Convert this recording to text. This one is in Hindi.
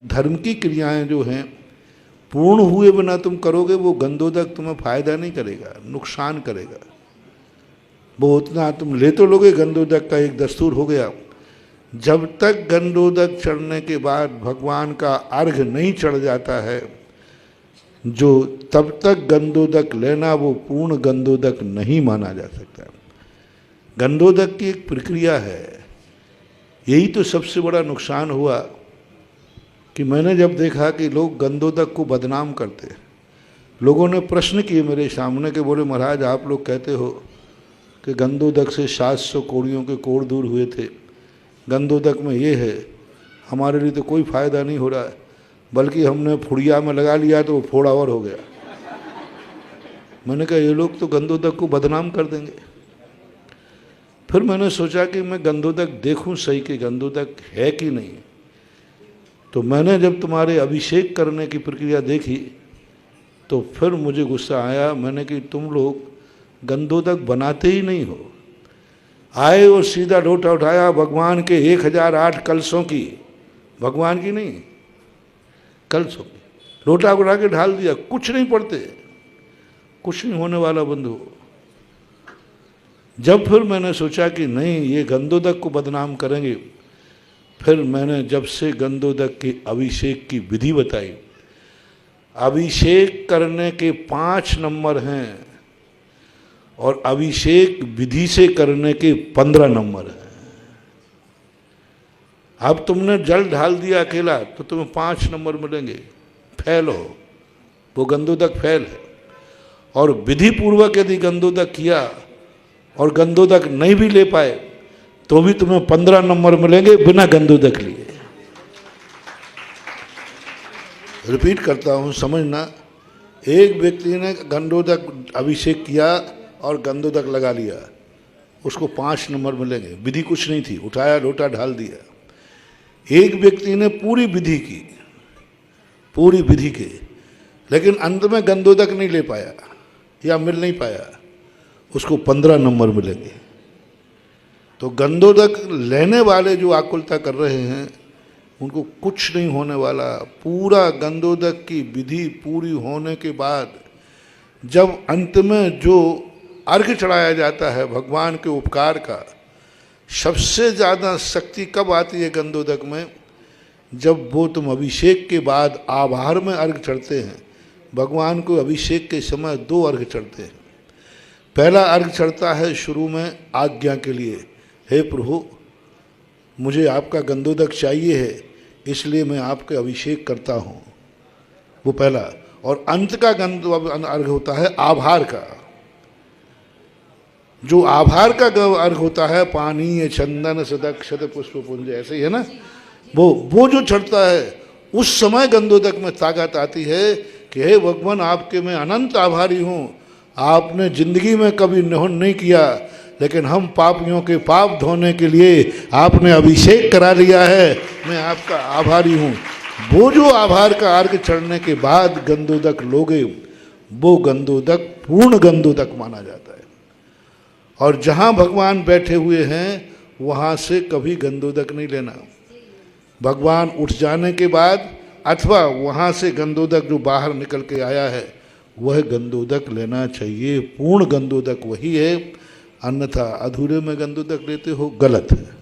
धर्म की क्रियाएं जो हैं पूर्ण हुए बिना तुम करोगे, वो गंधोदक तुम्हें फायदा नहीं करेगा, नुकसान करेगा। वो उतना तुम ले तो लोगे, गंधोदक का एक दस्तूर हो गया। जब तक गंधोदक चढ़ने के बाद भगवान का अर्घ नहीं चढ़ जाता है, जो तब तक गंधोदक लेना वो पूर्ण गंधोदक नहीं माना जा सकता। गंधोदक की एक प्रक्रिया है। यही तो सबसे बड़ा नुकसान हुआ कि मैंने जब देखा कि लोग गंधोदक को बदनाम करते। लोगों ने प्रश्न किए मेरे सामने कि बोले महाराज आप लोग कहते हो कि गंधोदक से 700 कोड़ियों के कोड़ दूर हुए थे, गंधोदक में ये है, हमारे लिए तो कोई फ़ायदा नहीं हो रहा है, बल्कि हमने फुड़िया में लगा लिया तो वो फोड़ा और हो गया। मैंने कहा ये लोग तो गंधोदक को बदनाम कर देंगे। फिर मैंने सोचा कि मैं गंधोदक देखूं सही कि गंधोदक है कि नहीं। तो मैंने जब तुम्हारे अभिषेक करने की प्रक्रिया देखी तो फिर मुझे गुस्सा आया। मैंने कि तुम लोग गंधोदक बनाते ही नहीं हो। आए और सीधा लोटा उठाया भगवान के 1008 कलशों की, भगवान की नहीं, कलशों की, लोटा उठा के ढाल दिया, कुछ नहीं पड़ते, कुछ नहीं होने वाला बंधु। जब फिर मैंने सोचा कि नहीं ये गंधोदक को बदनाम करेंगे, फिर मैंने जब से गंधोदक के अभिषेक की विधि बताई। अभिषेक करने के 5 नंबर हैं और अभिषेक विधि से करने के 15 नंबर हैं। अब तुमने जल ढाल दिया अकेला तो तुम्हें 5 नंबर मिलेंगे, फैल हो, वो गंधोदक फैल है। और विधि पूर्वक यदि गंधोदक किया और गंधोदक नहीं भी ले पाए तो भी तुम्हें 15 नंबर मिलेंगे बिना गंधोदक लिए। रिपीट करता हूँ, समझना। एक व्यक्ति ने गंधोदक अभिषेक किया और गंधोदक लगा लिया, उसको 5 नंबर मिलेंगे, विधि कुछ नहीं थी, उठाया लोटा ढाल दिया। एक व्यक्ति ने पूरी विधि की, पूरी विधि की, लेकिन अंत में गंधोदक नहीं ले पाया या मिल नहीं पाया, उसको 15 नंबर मिलेंगे। तो गंधोदक लेने वाले जो आकुलता कर रहे हैं उनको कुछ नहीं होने वाला। पूरा गंधोदक की विधि पूरी होने के बाद जब अंत में जो अर्घ चढ़ाया जाता है भगवान के उपकार का, सबसे ज़्यादा शक्ति कब आती है गंधोदक में? जब वो तुम अभिषेक के बाद आभार में अर्घ चढ़ते हैं। भगवान को अभिषेक के समय 2 अर्घ चढ़ते हैं। पहला अर्घ चढ़ता है शुरू में आज्ञा के लिए, हे प्रभु मुझे आपका गंधोदक चाहिए है, इसलिए मैं आपके अभिषेक करता हूँ, वो पहला। और अंत का अर्घ होता है आभार का। जो आभार का अर्घ होता है, पानी चंदन सदक शत पुष्प पुंज, ऐसे ही है ना, वो जो चढ़ता है उस समय गंधोदक में ताकत आती है कि हे भगवान आपके मैं अनंत आभारी हूँ। आपने जिंदगी में कभी निहन नहीं किया, लेकिन हम पापियों के पाप धोने के लिए आपने अभिषेक करा लिया है, मैं आपका आभारी हूँ। वो जो आभार का अर्घ चढ़ने के बाद गंधोदक लोगे, वो गंधोदक पूर्ण गंधोदक माना जाता है। और जहाँ भगवान बैठे हुए हैं वहाँ से कभी गंधोदक नहीं लेना। भगवान उठ जाने के बाद अथवा वहाँ से गंधोदक जो बाहर निकल के आया है वह गंधोदक लेना चाहिए। पूर्ण गंधोदक वही है, अन्यथा अधूरे में गंधोदक लेते हो, गलत है।